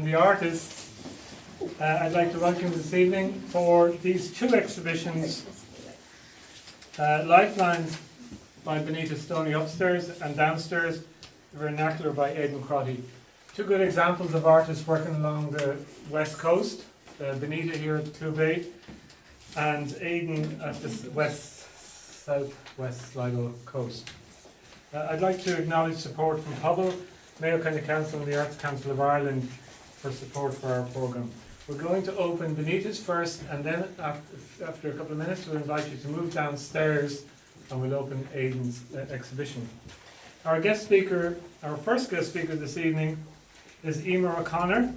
and the artists, I'd like to welcome you this evening for these two exhibitions, Lifelines by Benita Stoney upstairs and downstairs, the Vernacular by Emer O Connor. Two good examples of artists working along the west coast, Bonita here at Quay and Aiden at the southwest Sligo coast. I'd like to acknowledge support from Hubble, Mayo County Council and the Arts Council of Ireland for support for our programme. We're going to open Bonita's first, and then after a couple of minutes we'll invite you to move downstairs and we'll open Aiden's exhibition. Our first guest speaker this evening is Emer O Connor.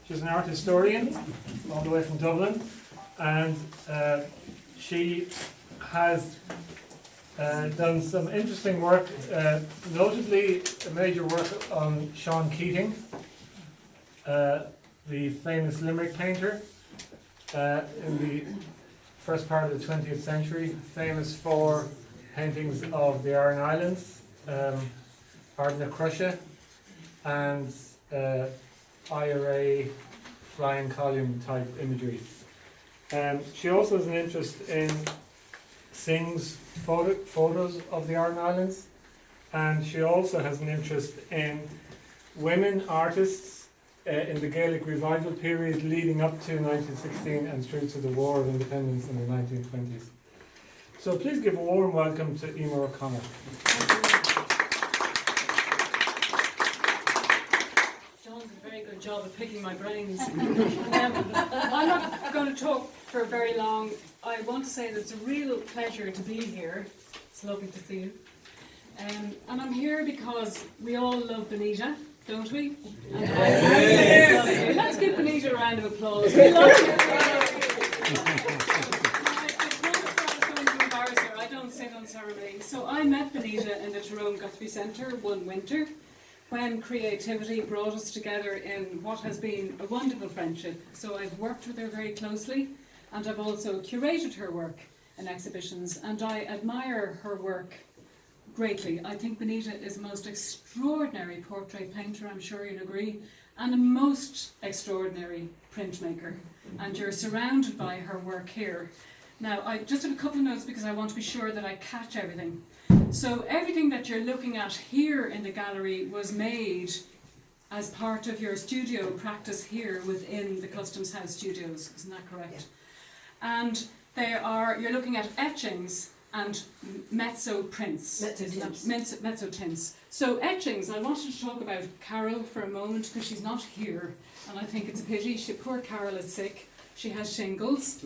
She's an art historian all the way from Dublin, and she has done some interesting work, notably a major work on Sean Keating, the famous Limerick painter in the first part of the 20th century, famous for paintings of the Aran Islands, Ardna Crusha, and IRA flying column type imagery. She also has an interest in Synge's photos of the Aran Islands, and she also has an interest in women artists in the Gaelic revival period leading up to 1916 and through to the War of Independence in the 1920s. So please give a warm welcome to Emer O Connor. John's a very good job of picking my brains. I'm not going to talk for very long. I want to say that it's a real pleasure to be here. It's lovely to see you. And I'm here because we all love Bonita, don't we? Yes. Let's give Bonita a round of applause. We love her. I don't sit on ceremony. So I met Bonita in the Tyrone Guthrie Centre one winter when creativity brought us together in what has been a wonderful friendship. So I've worked with her very closely, and I've also curated her work in exhibitions, and I admire her work greatly. I think Bonita is a most extraordinary portrait painter, I'm sure you'll agree, and a most extraordinary printmaker. And you're surrounded by her work here. Now, I just have a couple of notes because I want to be sure that I catch everything. So everything that you're looking at here in the gallery was made as part of your studio practice here within the Customs House studios, isn't that correct? Yeah. And you're looking at etchings and mezzo prints. Mezzo tints. So etchings, I wanted to talk about Carol for a moment because she's not here, and I think it's a pity. Poor Carol is sick. She has shingles.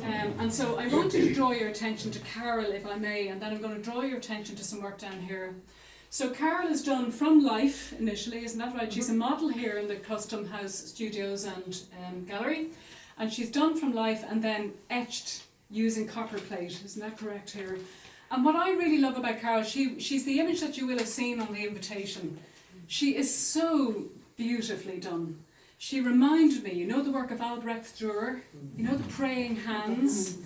And so I wanted to draw your attention to Carol, if I may, and then I'm going to draw your attention to some work down here. So Carol is done from life initially, isn't that right? She's a model here in the Custom House Studios and Gallery, and she's done from life and then etched using copper plate, isn't that correct here? And what I really love about Carol, she's the image that you will have seen on the invitation. She is so beautifully done. She reminded me, you know the work of Albrecht Dürer, you know the praying hands?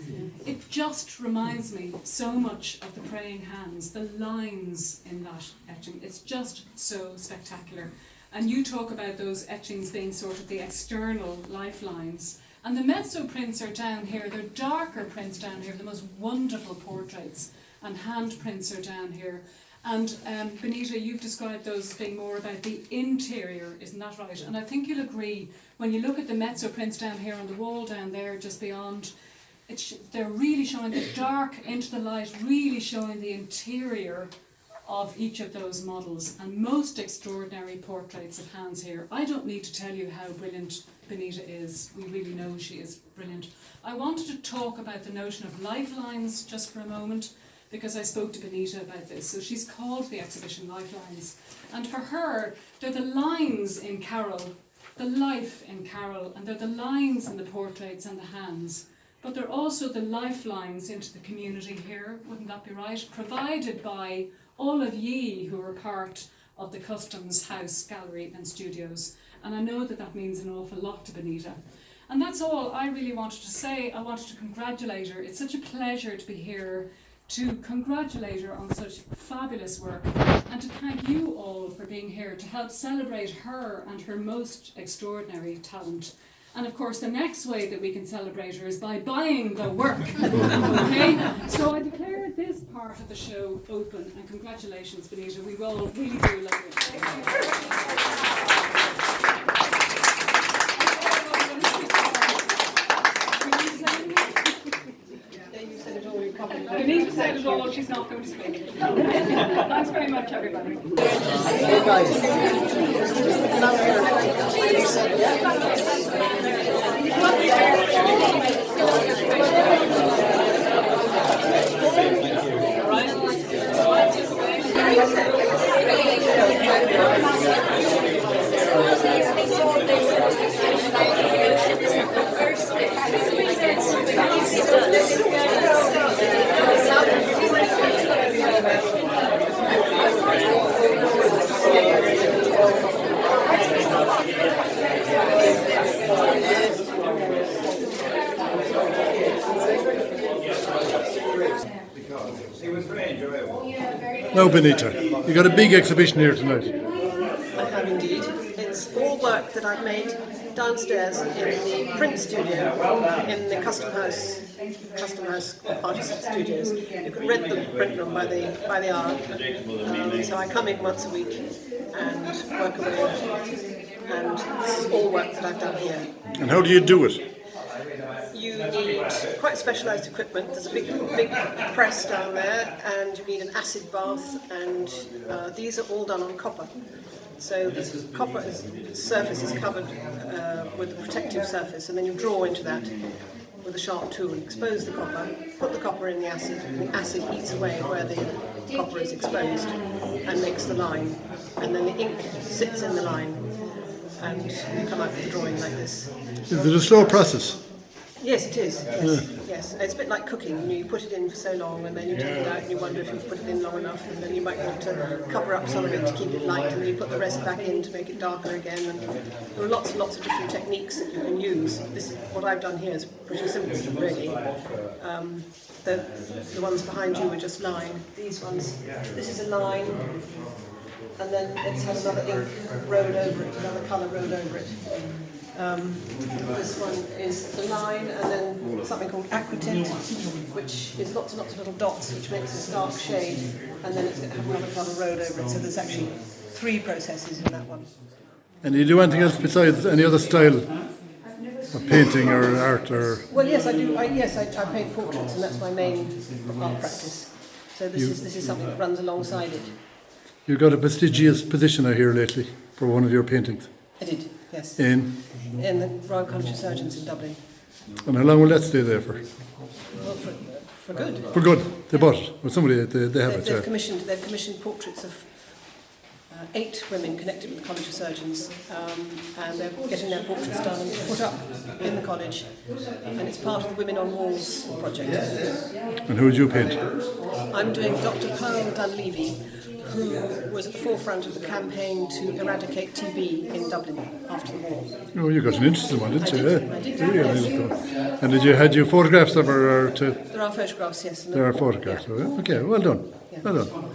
It just reminds me so much of the praying hands, the lines in that etching. It's just so spectacular. And you talk about those etchings being sort of the external lifelines. And the mezzo prints are down here, they're darker prints down here, the most wonderful portraits, and hand prints are down here. And Bonita, you've described those as being more about the interior, isn't that right? And I think you'll agree, when you look at the mezzo prints down here on the wall down there, just beyond, they're really showing the dark into the light, really showing the interior of each of those models. And most extraordinary portraits of hands here. I don't need to tell you how brilliant Bonita is. We really know she is brilliant. I wanted to talk about the notion of lifelines just for a moment, because I spoke to Bonita about this. So she's called the exhibition Lifelines. And for her, they're the lines in Carol, the life in Carol, and they're the lines in the portraits and the hands. But they're also the lifelines into the community here, wouldn't that be right? Provided by all of ye who are part of the Customs House Gallery and Studios. And I know that means an awful lot to Bonita. And that's all I really wanted to say. I wanted to congratulate her. It's such a pleasure to be here to congratulate her on such fabulous work and to thank you all for being here to help celebrate her and her most extraordinary talent. And of course, the next way that we can celebrate her is by buying the work. Okay? So I declare this part of the show open, and congratulations, Bonita. We all really do love you. Benita said it all, she's not going to speak. Thanks very much, everybody. Hey guys. Now, Bonita, you got a big exhibition here tonight. I have indeed. It's all work that I've made downstairs in the print studio in the Custom House Artist Studios. You can rent them by the hour. So I come in once a week and work away. And this is all work that I've done here. And how do you do it? You need quite specialised equipment. There's a big press down there, and you need an acid bath, and these are all done on copper. So this copper surface is covered with a protective surface, and then you draw into that with a sharp tool and expose the copper, put the copper in the acid, and the acid eats away where the copper is exposed and makes the line, and then the ink sits in the line, and you come out with a drawing like this. Is it a slow process? Yes, it is. Yes. It's a bit like cooking. You put it in for so long, and then you take it out, and you wonder if you've put it in long enough, and then you might want to cover up some of it to keep it light, and then you put the rest back in to make it darker again. And there are lots and lots of different techniques that you can use. This is what I've done here is pretty simple, really. The ones behind you are just line. These ones, this is a line, and then it's had another ink rolled over it, another colour rolled over it. This one is the line, and then something called aquatint, which is lots and lots of little dots, which makes a dark shade, and then it's going to have another colour rolled over it. So there's actually 3 processes in that one. And do you do anything else besides any other style of painting or art? Or Well, yes, I do. I paint portraits, and that's my main art practice. So this is something that runs alongside it. you got a prestigious position, I hear, lately for one of your paintings. I did, yes. In the Royal College of Surgeons in Dublin. And how long will that stay there for? Well, for good. For good. They bought it. Or somebody, they have it. They've commissioned portraits of 8 women connected with the College of Surgeons, and they're getting their portraits done and put up in the college, and it's part of the Women on Walls project. And who did you paint? I'm doing Dr. Pearl Dunleavy, who was at the forefront of the campaign to eradicate TB in Dublin after the war. Oh, you got an interesting one, didn't you? I did. Yeah. And had you photographs of her? There are photographs, yes. There are photographs. Yeah. Okay, well done. Yeah. Well done.